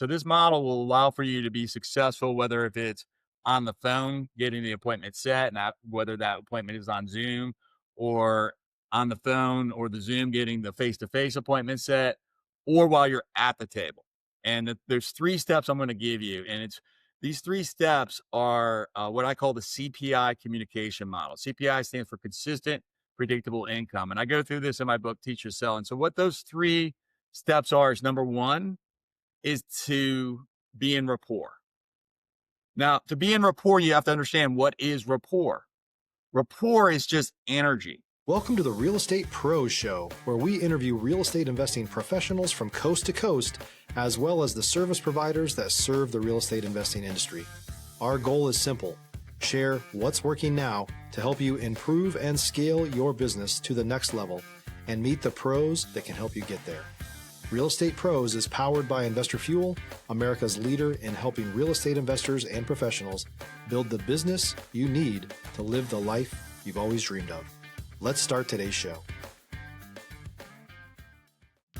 So this model will allow for you to be successful, whether if it's on the phone, getting the appointment set, not whether that appointment is on Zoom or on the phone or the Zoom, getting the face-to-face appointment set, or while you're at the table. And there's three steps I'm going to give you. And these three steps are what I call the CPI communication model. CPI stands for consistent, predictable income. And I go through this in my book, Teach Your Sell. And so what those three steps are is number one is to be in rapport. Now, to be in rapport, you have to understand what is rapport. Rapport is just energy. Welcome to the Real Estate Pros Show, where we interview real estate investing professionals from coast to coast, as well as the service providers that serve the real estate investing industry. Our goal is simple: share what's working now to help you improve and scale your business to the next level and meet the pros that can help you get there. Real Estate Pros is powered by Investor Fuel, America's leader in helping real estate investors and professionals build the business you need to live the life you've always dreamed of. Let's start today's show.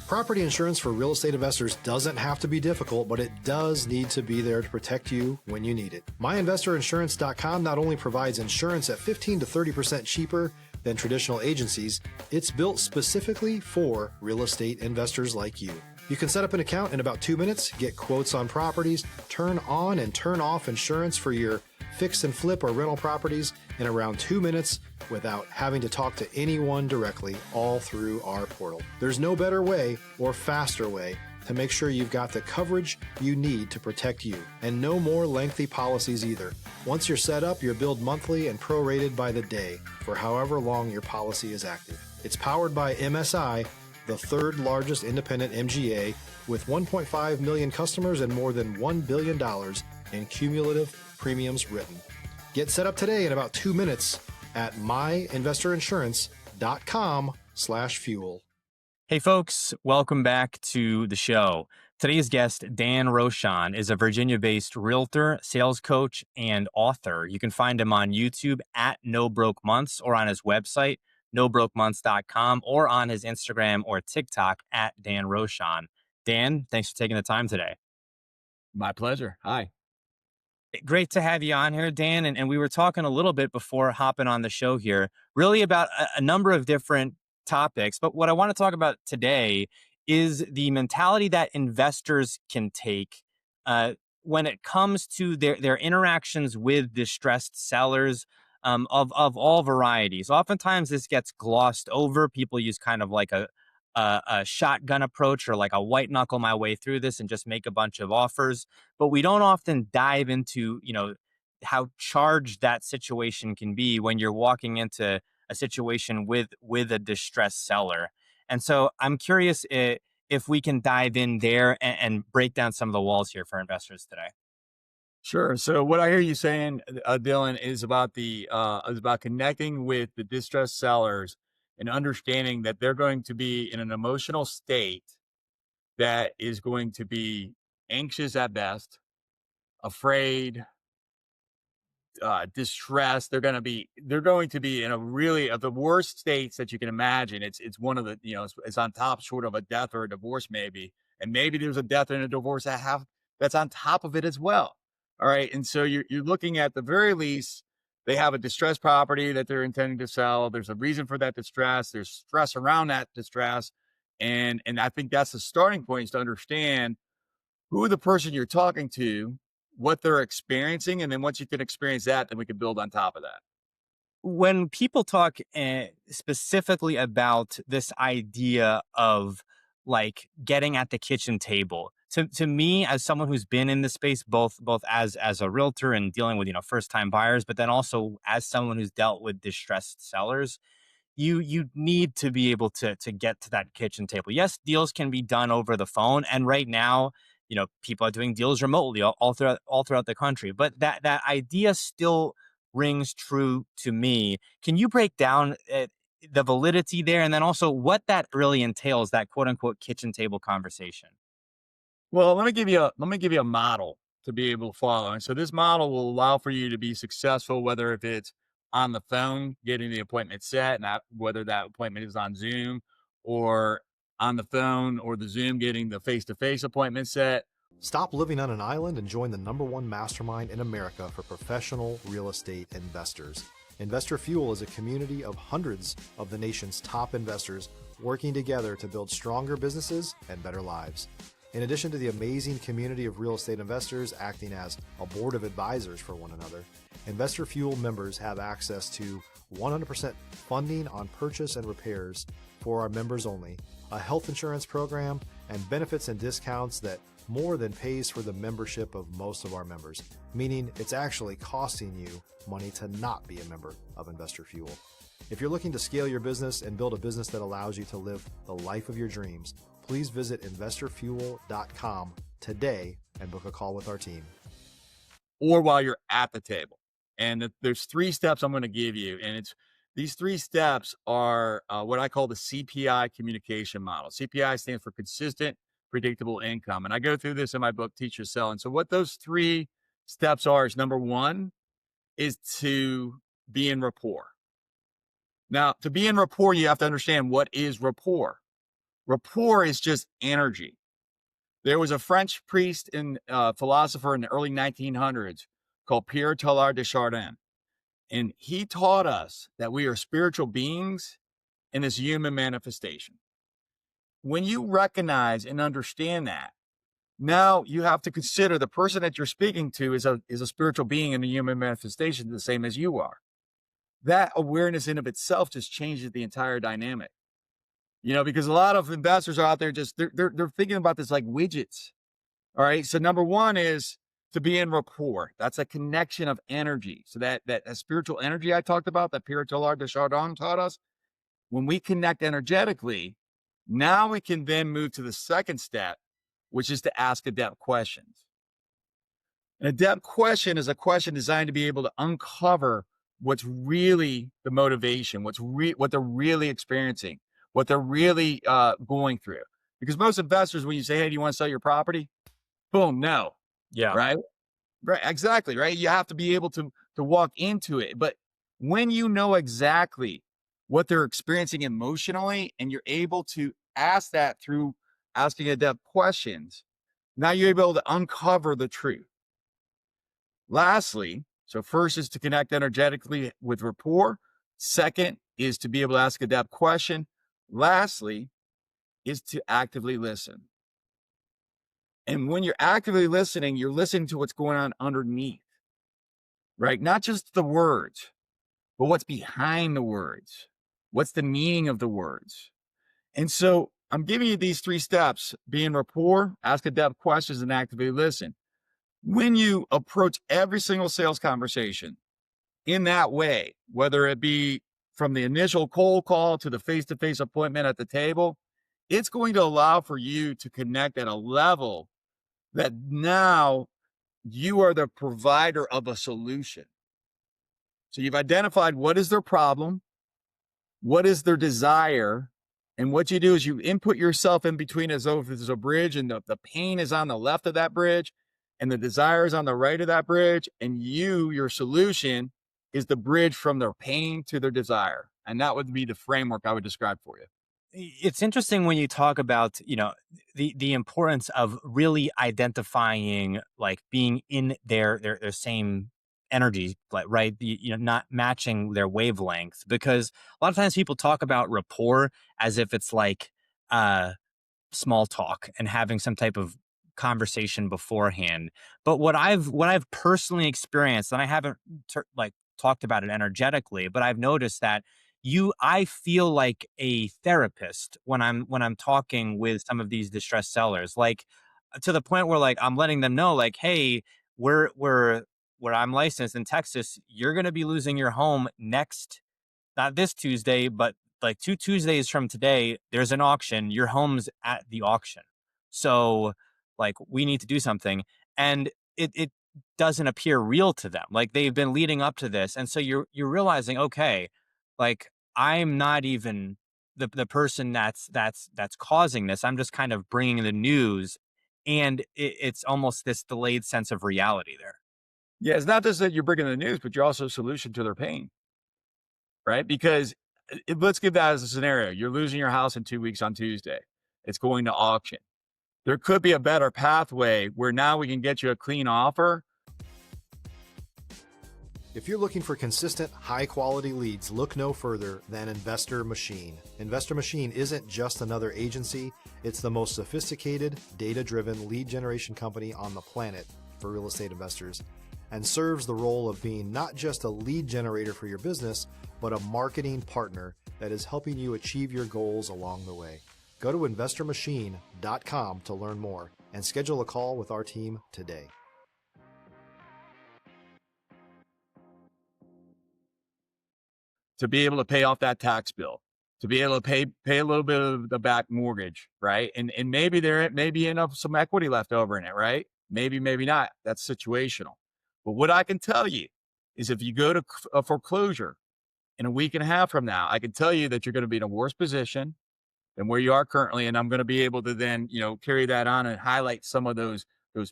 Property insurance for real estate investors doesn't have to be difficult, but it does need to be there to protect you when you need it. MyInvestorInsurance.com not only provides insurance at 15 to 30% cheaper than traditional agencies, it's built specifically for real estate investors like you. You can set up an account in about 2 minutes, get quotes on properties, turn on and turn off insurance for your fix and flip or rental properties in around 2 minutes without having to talk to anyone directly, all through our portal. There's no better way or faster way to make sure you've got the coverage you need to protect you, and no more lengthy policies either. Once you're set up, you're billed monthly and prorated by the day for however long your policy is active. It's powered by MSI, the third largest independent MGA, with 1.5 million customers and more than $1 billion in cumulative premiums written. Get set up today in about 2 minutes at myinvestorinsurance.com/fuel. Hey folks, welcome back to the show. Today's guest, Dan Rochon, is a Virginia-based realtor, sales coach, and author. You can find him on YouTube at No Broke Months, or on his website, nobrokemonths.com, or on his Instagram or TikTok at Dan Rochon. Dan, thanks for taking the time today. My pleasure. Hi. Great to have you on here, Dan. And we were talking a little bit before hopping on the show here, really about a number of different topics. But what I want to talk about today is the mentality that investors can take when it comes to their interactions with distressed sellers of all varieties. Oftentimes, this gets glossed over. People use kind of like a shotgun approach, or like a white knuckle my way through this and just make a bunch of offers. But we don't often dive into, how charged that situation can be when you're walking into a situation with a distressed seller. And so I'm curious if we can dive in there and break down some of the walls here for investors today. Sure. So what I hear you saying, Dylan, is about is about connecting with the distressed sellers and understanding that they're going to be in an emotional state that is going to be anxious at best, afraid, distressed. They're going to be in a really of the worst states that you can imagine. It's one of the, it's on top short of a death or a divorce, maybe. And maybe there's a death and a divorce that's on top of it as well. All right. And so you're looking at the very least, they have a distressed property that they're intending to sell. There's a reason for that distress. There's stress around that distress. And I think that's the starting point, is to understand who the person you're talking to, what they're experiencing. And then once you can experience that, then we can build on top of that. When people talk specifically about this idea of like getting at the kitchen table, to me, as someone who's been in this space, both as a realtor and dealing with first time buyers, but then also as someone who's dealt with distressed sellers, you need to be able to get to that kitchen table. Yes, deals can be done over the phone, and right now, people are doing deals remotely all throughout the country. But that idea still rings true to me. Can you break down the validity there, and then also what that really entails, that quote unquote kitchen table conversation? Well, let me give you a model to be able to follow. And so this model will allow for you to be successful, whether if it's on the phone, getting the appointment set, not whether that appointment is on Zoom, or on the phone or the Zoom, getting the face-to-face appointment set, Stop living on an island and join the #1 mastermind in America for professional real estate investors. Investor Fuel is a community of hundreds of the nation's top investors working together to build stronger businesses and better lives. In addition to the amazing community of real estate investors acting as a board of advisors for one another, Investor Fuel members have access to 100% funding on purchase and repairs for our members only, a health insurance program, and benefits and discounts that more than pays for the membership of most of our members, meaning it's actually costing you money to not be a member of Investor Fuel. If you're looking to scale your business and build a business that allows you to live the life of your dreams, please visit investorfuel.com today and book a call with our team. Or while you're at the table. And there's 3 steps I'm going to give you. And these 3 steps are what I call the CPI Communication Model. CPI stands for consistent, predictable income. And I go through this in my book, Teach Your Sell. And so what those 3 steps are is, number 1 is to be in rapport. Now, to be in rapport, you have to understand, what is rapport. Rapport is just energy. There was a French priest and philosopher in the early 1900s called Pierre Teilhard de Chardin. And he taught us that we are spiritual beings in this human manifestation. When you recognize and understand that, now you have to consider the person that you're speaking to is a spiritual being in the human manifestation, the same as you are. That awareness in of itself just changes the entire dynamic. Because a lot of investors are out there they're thinking about this like widgets. All right. So number 1 is to be in rapport. That's a connection of energy. So that spiritual energy I talked about, that Pierre Teilhard de Chardin taught us, when we connect energetically, now we can then move to the second step, which is to ask adept questions. An adept question is a question designed to be able to uncover what's really the motivation, what they're really experiencing, what they're really going through. Because most investors, when you say, hey, do you want to sell your property? Boom, no. Yeah. Right? Right, exactly, right? You have to be able to walk into it. But when you know exactly what they're experiencing emotionally, and you're able to ask that through asking adept questions, now you're able to uncover the truth. Lastly, so first is to connect energetically with rapport. Second is to be able to ask adept question. Lastly is to actively listen. And when you're actively listening, you're listening to what's going on underneath, right? Not just the words, but what's behind the words. What's the meaning of the words? And so I'm giving you these 3 steps: be in rapport, ask adept questions, and actively listen. When you approach every single sales conversation in that way, whether it be from the initial cold call to the face-to-face appointment at the table, it's going to allow for you to connect at a level that now you are the provider of a solution. So you've identified what is their problem, what is their desire, and what you do is you input yourself in between, as though if there's a bridge and the pain is on the left of that bridge and the desire is on the right of that bridge, and your solution is the bridge from their pain to their desire. And that would be the framework I would describe for you. It's interesting when you talk about, the importance of really identifying, like, being in their same energy, like, right? Not matching their wavelengths, because a lot of times people talk about rapport as if it's like small talk and having some type of conversation beforehand. But what I've personally experienced, and I haven't talked about it energetically, but I've noticed that I feel like a therapist when I'm talking with some of these distressed sellers, like, to the point where, like, I'm letting them know, like, hey, we're where I'm licensed in Texas, you're going to be losing your home not this Tuesday, but like 2 Tuesdays from today, there's an auction. Your home's at the auction. So, like, we need to do something. And it doesn't appear real to them. Like, they've been leading up to this. And so you're realizing, okay, like, I'm not even the person that's causing this. I'm just kind of bringing the news, and it's almost this delayed sense of reality there. Yeah, it's not just that you're bringing the news, but you're also a solution to their pain, right? Because let's give that as a scenario. You're losing your house in 2 weeks on Tuesday. It's going to auction. There could be a better pathway where now we can get you a clean offer. If you're looking for consistent, high-quality leads, look no further than Investor Machine. Investor Machine isn't just another agency, it's the most sophisticated, data-driven lead generation company on the planet for real estate investors, and serves the role of being not just a lead generator for your business, but a marketing partner that is helping you achieve your goals along the way. Go to investormachine.com to learn more and schedule a call with our team today. To be able to pay off that tax bill, to be able to pay a little bit of the back mortgage, right? And maybe there may be enough some equity left over in it, right? Maybe, maybe not. That's situational. But what I can tell you is if you go to a foreclosure in a week and a half from now, I can tell you that you're going to be in a worse position than where you are currently. And I'm going to be able to then, carry that on and highlight some of those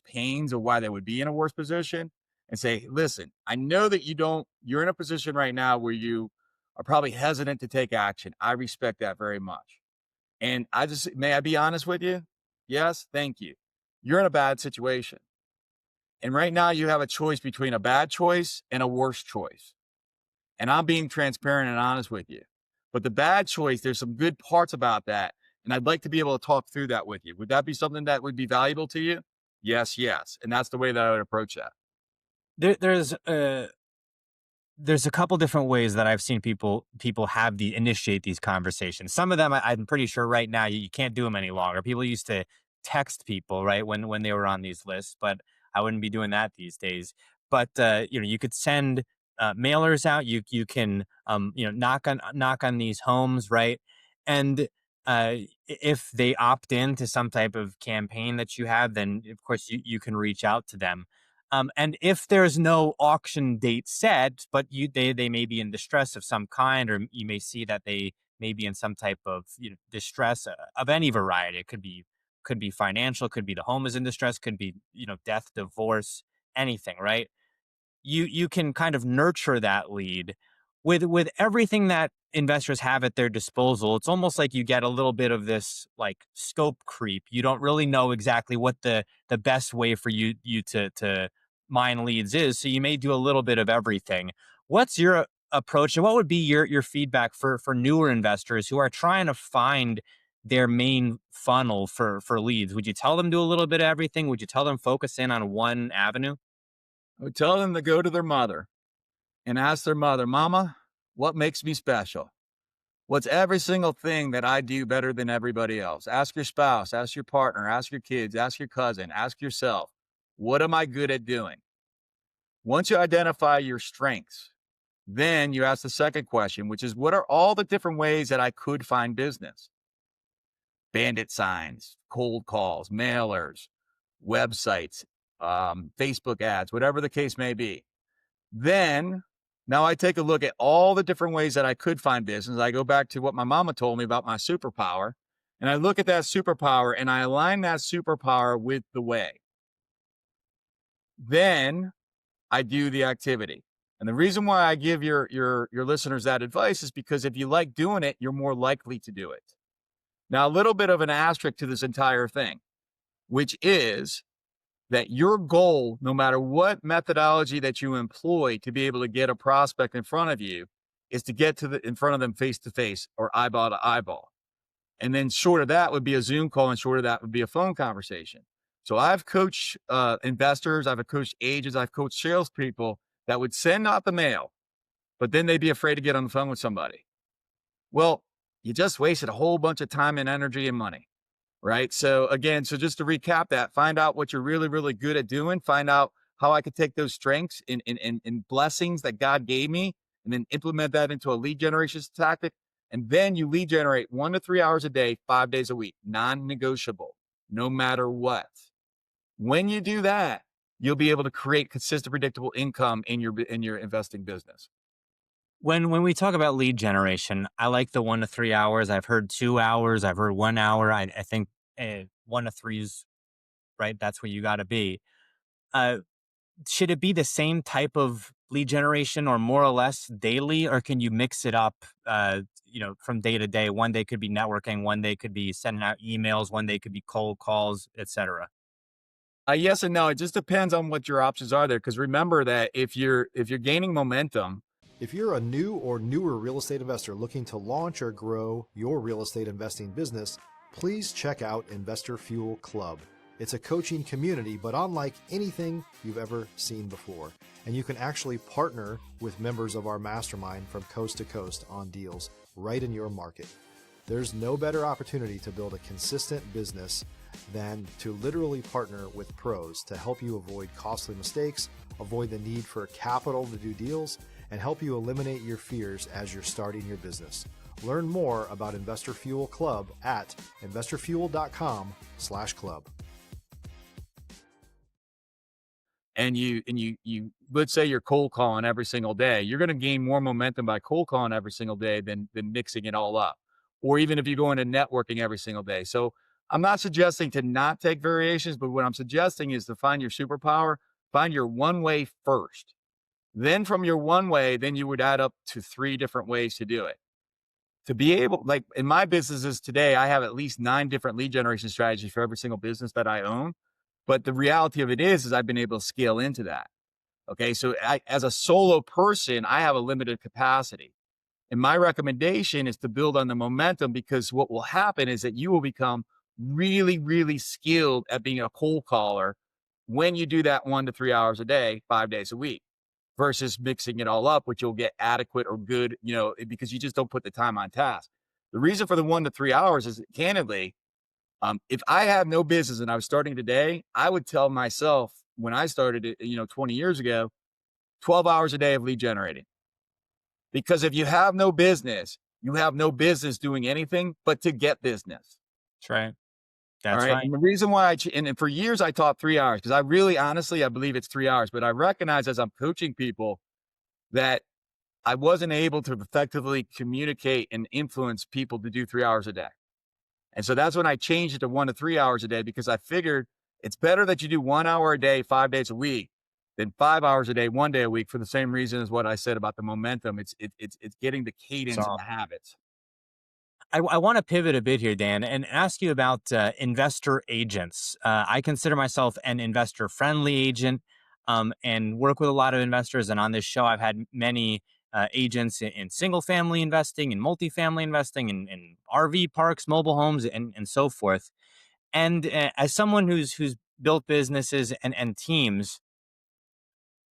pains of why they would be in a worse position and say, listen, I know that you're in a position right now where you are probably hesitant to take action. I respect that very much. And may I be honest with you? Yes. Thank you. You're in a bad situation. And right now you have a choice between a bad choice and a worse choice. And I'm being transparent and honest with you. But the bad choice, there's some good parts about that. And I'd like to be able to talk through that with you. Would that be something that would be valuable to you? Yes, yes. And that's the way that I would approach that. There's a couple different ways that I've seen people initiate these conversations. Some of them I'm pretty sure right now you can't do them any longer. People used to text people, right, when they were on these lists, but I wouldn't be doing that these days. But you could send mailers out. You can knock on these homes, right, and if they opt in to some type of campaign that you have, then of course you can reach out to them. And if there's no auction date set, but they may be in distress of some kind, or you may see that they may be in some type of distress of any variety. It could be financial, could be the home is in distress, could be death, divorce, anything, right? You can kind of nurture that lead with everything that investors have at their disposal. It's almost like you get a little bit of this like scope creep. You don't really know exactly what the best way for you to mine leads is, so you may do a little bit of everything. What's your approach, and what would be your feedback for newer investors who are trying to find their main funnel for leads? Would you tell them do a little bit of everything? Would you tell them focus in on one avenue? I would tell them to go to their mother and ask their mother, Mama, what makes me special? What's every single thing that I do better than everybody else? Ask your spouse, ask your partner, ask your kids, ask your cousin, ask yourself, what am I good at doing? Once you identify your strengths, then you ask the second question, which is, what are all the different ways that I could find business? Bandit signs, cold calls, mailers, websites, Facebook ads, whatever the case may be. Then now I take a look at all the different ways that I could find business. I go back to what my mama told me about my superpower, and I look at that superpower and I align that superpower with the way. Then I do the activity. And the reason why I give your listeners that advice is because if you like doing it, you're more likely to do it. Now, a little bit of an asterisk to this entire thing, which is that your goal, no matter what methodology that you employ to be able to get a prospect in front of you, is to get in front of them face to face or eyeball to eyeball. And then short of that would be a Zoom call, and short of that would be a phone conversation. So I've coached investors, I've coached agents, I've coached salespeople that would send out the mail, but then they'd be afraid to get on the phone with somebody. Well, you just wasted a whole bunch of time and energy and money, right? So again, just to recap that, find out what you're really, really good at doing, find out how I could take those strengths and blessings that God gave me, and then implement that into a lead generation tactic. And then you lead generate 1 to 3 hours a day, 5 days a week, non-negotiable, no matter what. When you do that, you'll be able to create consistent, predictable income in your investing business. When we talk about lead generation, I like the 1 to 3 hours. I've heard 2 hours. I've heard 1 hour. I think 1 to 3 is right. That's where you got to be. Should it be the same type of lead generation or more or less daily, or can you mix it up, from day to day? One day could be networking, one day could be sending out emails, one day could be cold calls, etc. Yes and no. It just depends on what your options are there. Because remember that if you're gaining momentum. If you're a new or newer real estate investor looking to launch or grow your real estate investing business, please check out Investor Fuel Club. It's a coaching community, but unlike anything you've ever seen before. And you can actually partner with members of our mastermind from coast to coast on deals right in your market. There's no better opportunity to build a consistent business than to literally partner with pros to help you avoid costly mistakes, avoid the need for capital to do deals, and help you eliminate your fears as you're starting your business. Learn more about Investor Fuel Club at investorfuel.com/club. And you let's say you're cold calling every single day, you're going to gain more momentum by cold calling every single day than mixing it all up. Or even if you go into networking every single day. So I'm not suggesting to not take variations, but what I'm suggesting is to find your superpower, find your one way first. Then from your one way, then you would add up to 3 different ways to do it. To be able, like in my businesses today, I have at least 9 different lead generation strategies for every single business that I own. But the reality of it is I've been able to scale into that. Okay. So as a solo person, I have a limited capacity. And my recommendation is to build on the momentum, because what will happen is that you will become really, really skilled at being a cold caller when you do that 1 to 3 hours a day, 5 days a week, versus mixing it all up, which you'll get adequate or good, because you just don't put the time on task. The reason for the 1 to 3 hours is, candidly, if I had no business and I was starting today, I would tell myself when I started it, 20 years ago, 12 hours a day of lead generating. Because if you have no business, you have no business doing anything but to get business. That's right. All That's right. right. And the reason why and for years I taught 3 hours, because I really, honestly, I believe it's 3 hours, but I recognize as I'm coaching people that I wasn't able to effectively communicate and influence people to do 3 hours a day. And so that's when I changed it to 1 to 3 hours a day, because I figured it's better that you do 1 hour a day, 5 days a week, than 5 hours a day, 1 day a week, for the same reason as what I said about the momentum. It's getting the cadence and So the habits. I want to pivot a bit here, Dan, and ask you about investor agents. I consider myself an investor friendly agent, and work with a lot of investors. And on this show, I've had many agents in single family investing, in multifamily investing, in RV parks, mobile homes, and so forth. And as someone who's built businesses and teams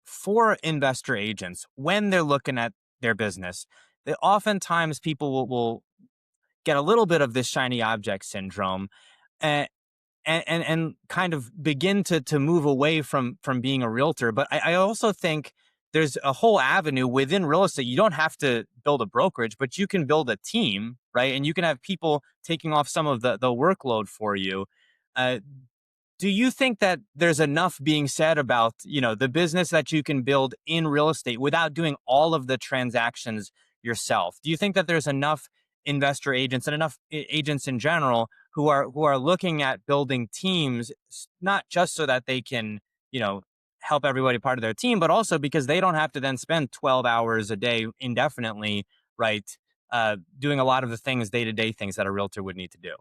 for investor agents, when they're looking at their business, oftentimes people will get a little bit of this shiny object syndrome, and and kind of begin to move away from being a realtor. But I also think there's a whole avenue within real estate. You don't have to build a brokerage, but you can build a team, right? And you can have people taking off some of the workload for you. Uh, do you think that there's enough being said about, the business that you can build in real estate without doing all of the transactions yourself? Do you think that there's enough investor agents and enough agents in general who are looking at building teams, not just so that they can, help everybody part of their team, but also because they don't have to then spend 12 hours a day indefinitely, right? Doing a lot of the things, day-to-day things that a realtor would need to do.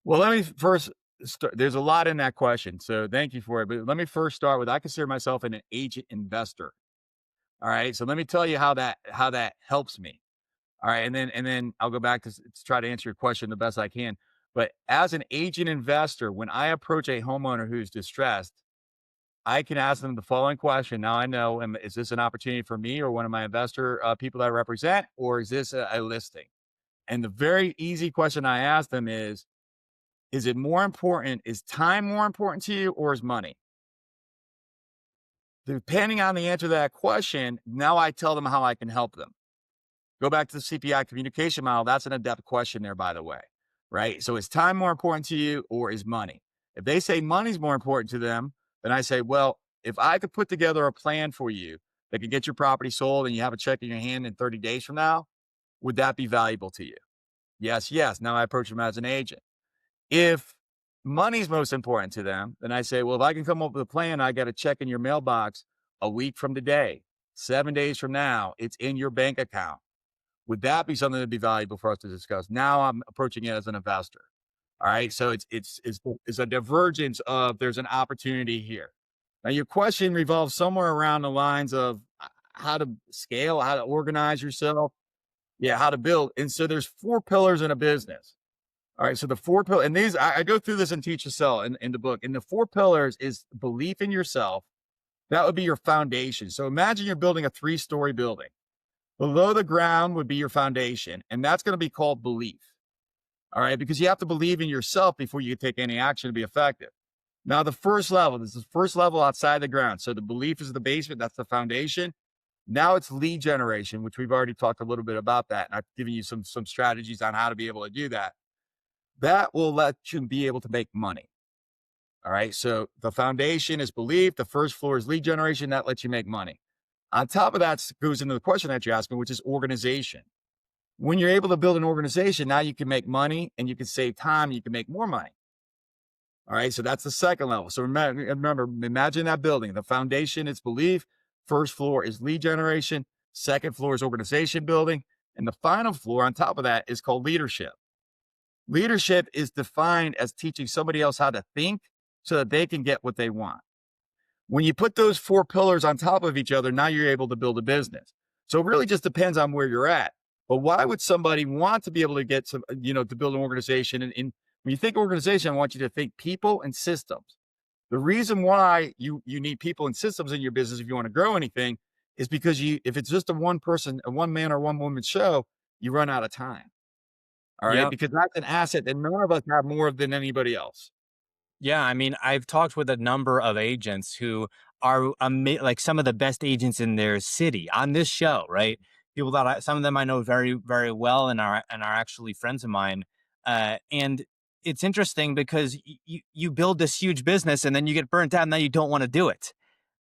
Well, let me first start. There's a lot in that question, so thank you for it. But let me first start with, I consider myself an agent investor. All right. So let me tell you how that helps me. All right. And then I'll go back to try to answer your question the best I can. But as an agent investor, when I approach a homeowner who's distressed, I can ask them the following question. Now I know, is this an opportunity for me or one of my investor people that I represent, or is this a listing? And the very easy question I ask them is it more important? Is time more important to you, or is money? Depending on the answer to that question, now I tell them how I can help them. Go back to the CPI Communication Model. That's an adept question there, by the way, right? So is time more important to you, or is money? If they say money's more important to them, then I say, well, if I could put together a plan for you that could get your property sold and you have a check in your hand in 30 days from now, would that be valuable to you? Yes, yes. Now I approach them as an agent. If money's most important to them, then I say, well, if I can come up with a plan, I got a check in your mailbox a week from today, 7 days from now, it's in your bank account. Would that be something that'd be valuable for us to discuss? Now I'm approaching it as an investor. All right. So it's a divergence of there's an opportunity here. Now your question revolves somewhere around the lines of how to scale, how to organize yourself, yeah, how to build. And so there's 4 pillars in a business. All right. So the 4 pillars, and these I go through this and teach to sell in the book. And the 4 pillars is belief in yourself. That would be your foundation. So imagine you're building a 3-story building. Below the ground would be your foundation, and that's going to be called belief. All right, because you have to believe in yourself before you can take any action to be effective. Now, the first level, this is the first level outside the ground. So the belief is the basement, that's the foundation. Now it's lead generation, which we've already talked a little bit about that. And I've given you some strategies on how to be able to do that. That will let you be able to make money. All right. So the foundation is belief. The first floor is lead generation. That lets you make money. On top of that goes into the question that you asked me, which is organization. When you're able to build an organization, now you can make money and you can save time. And you can make more money. All right. So that's the second level. So remember, imagine that building. The foundation is belief. First floor is lead generation. Second floor is organization building. And the final floor on top of that is called leadership. Leadership is defined as teaching somebody else how to think so that they can get what they want. When you put those 4 pillars on top of each other, now you're able to build a business. So it really just depends on where you're at. But why would somebody want to be able to get some, to build an organization? And when you think organization, I want you to think people and systems. The reason why you need people and systems in your business if you want to grow anything is because if it's just a one man or one woman show, you run out of time. All right. Yep. Because that's an asset that none of us have more of than anybody else. Yeah, I mean, I've talked with a number of agents who are like some of the best agents in their city on this show, right? People that some of them I know very, very well and are actually friends of mine. And it's interesting because you build this huge business and then you get burnt out and now you don't want to do it.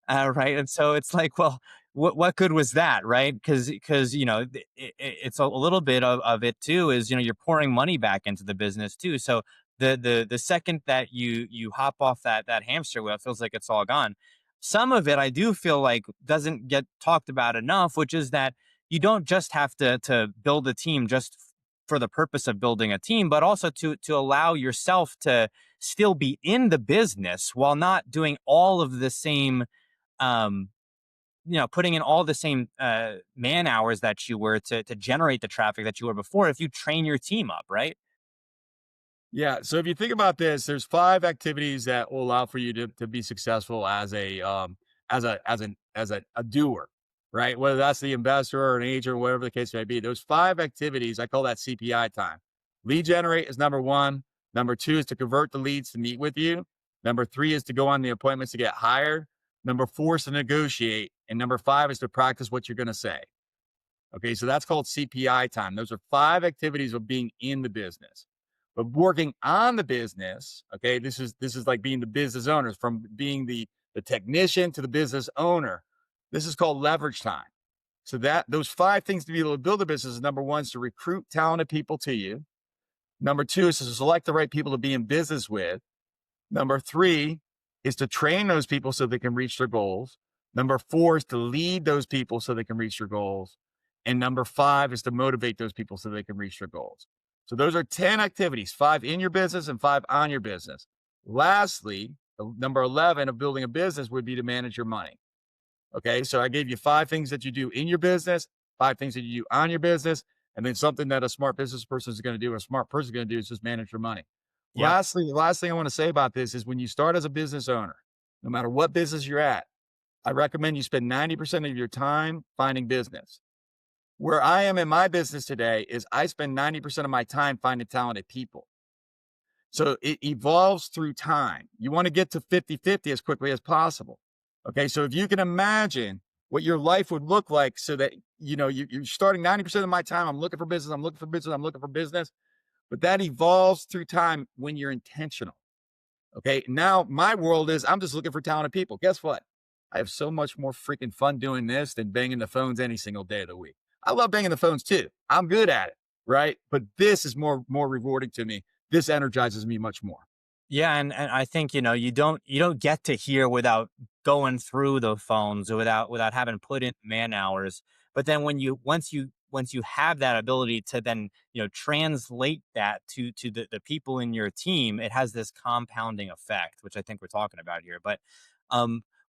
Right. And so it's like, well, what good was that? Right. Because, it's a little bit of it too is, you're pouring money back into the business too. So the second that you hop off that hamster wheel, it feels like it's all gone. Some of it I do feel like doesn't get talked about enough, which is that you don't just have to build a team just for the purpose of building a team, but also to allow yourself to still be in the business while not doing all of the same um, putting in all the same man hours that you were to generate the traffic that you were before, if you train your team up, right? Yeah. So if you think about this, there's 5 activities that will allow for you to be successful as a doer, right? Whether that's the investor or an agent or whatever the case may be. Those 5 activities, I call that CPI time. Lead generate is number 1. Number 2 is to convert the leads to meet with you. Number 3 is to go on the appointments to get hired. Number 4 is to negotiate. And number 5 is to practice what you're going to say. Okay. So that's called CPI time. Those are 5 activities of being in the business. But working on the business, okay, this is like being the business owners, from being the technician to the business owner. This is called leverage time. So that those 5 things to be able to build a business is number 1 is to recruit talented people to you. Number 2 is to select the right people to be in business with. Number 3 is to train those people so they can reach their goals. Number 4 is to lead those people so they can reach their goals. And number 5 is to motivate those people so they can reach their goals. So those are 10 activities, 5 in your business and 5 on your business. Lastly, number 11 of building a business would be to manage your money. Okay. So I gave you 5 things that you do in your business, 5 things that you do on your business, and then something that a smart business person is going to do, a smart person is going to do is just manage your money. Yeah. Lastly, the last thing I want to say about this is when you start as a business owner, no matter what business you're at, I recommend you spend 90% of your time finding business. Where I am in my business today is I spend 90% of my time finding talented people. So it evolves through time. You want to get to 50-50 as quickly as possible. Okay. So if you can imagine what your life would look like so that, you're starting 90% of my time, I'm looking for business, I'm looking for business, I'm looking for business. But that evolves through time when you're intentional. Okay. Now my world is I'm just looking for talented people. Guess what? I have so much more freaking fun doing this than banging the phones any single day of the week. I love banging the phones too. I'm good at it, right? But this is more rewarding to me. This energizes me much more. Yeah, and I think you don't get to here without going through the phones without having to put in man hours. But then once you have that ability to then, translate that to the people in your team, it has this compounding effect, which I think we're talking about here. But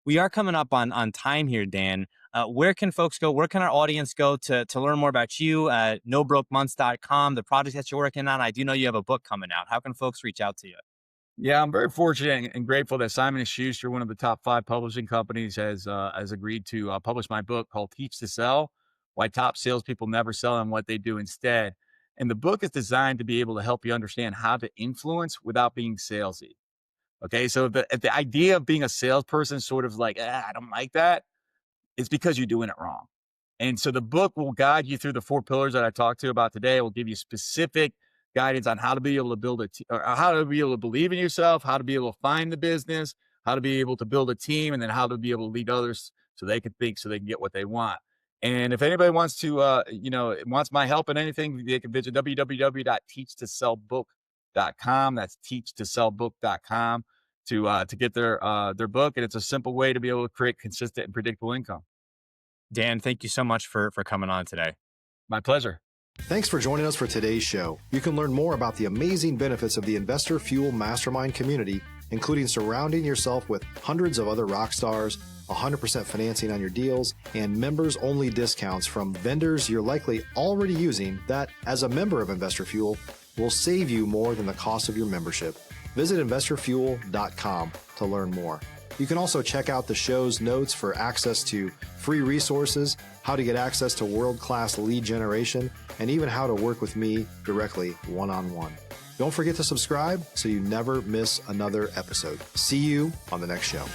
we are coming up on time here, Dan. Where can folks go? Where can our audience go to learn more about you? NoBrokeMonths.com, the projects that you're working on. I do know you have a book coming out. How can folks reach out to you? Yeah, I'm very fortunate and grateful that Simon & Schuster, one of the top 5 publishing companies, has agreed to publish my book called Teach to Sell: Why Top Salespeople Never Sell and What They Do Instead. And the book is designed to be able to help you understand how to influence without being salesy. Okay, so the idea of being a salesperson is sort of like, I don't like that. It's because you're doing it wrong. And so the book will guide you through the 4 pillars that I talked to about today. It will give you specific guidance on how to be able to build or how to be able to believe in yourself, how to be able to find the business, how to be able to build a team, and then how to be able to lead others so they can think, so they can get what they want. And if anybody wants to, wants my help in anything, they can visit www.teachtosellbook.com. That's teachtosellbook.com to get their book. And it's a simple way to be able to create consistent and predictable income. Dan, thank you so much for coming on today. My pleasure. Thanks for joining us for today's show. You can learn more about the amazing benefits of the Investor Fuel Mastermind community, including surrounding yourself with hundreds of other rock stars, 100% financing on your deals, and members-only discounts from vendors you're likely already using that, as a member of Investor Fuel, will save you more than the cost of your membership. Visit investorfuel.com to learn more. You can also check out the show's notes for access to free resources, how to get access to world-class lead generation, and even how to work with me directly one-on-one. Don't forget to subscribe so you never miss another episode. See you on the next show.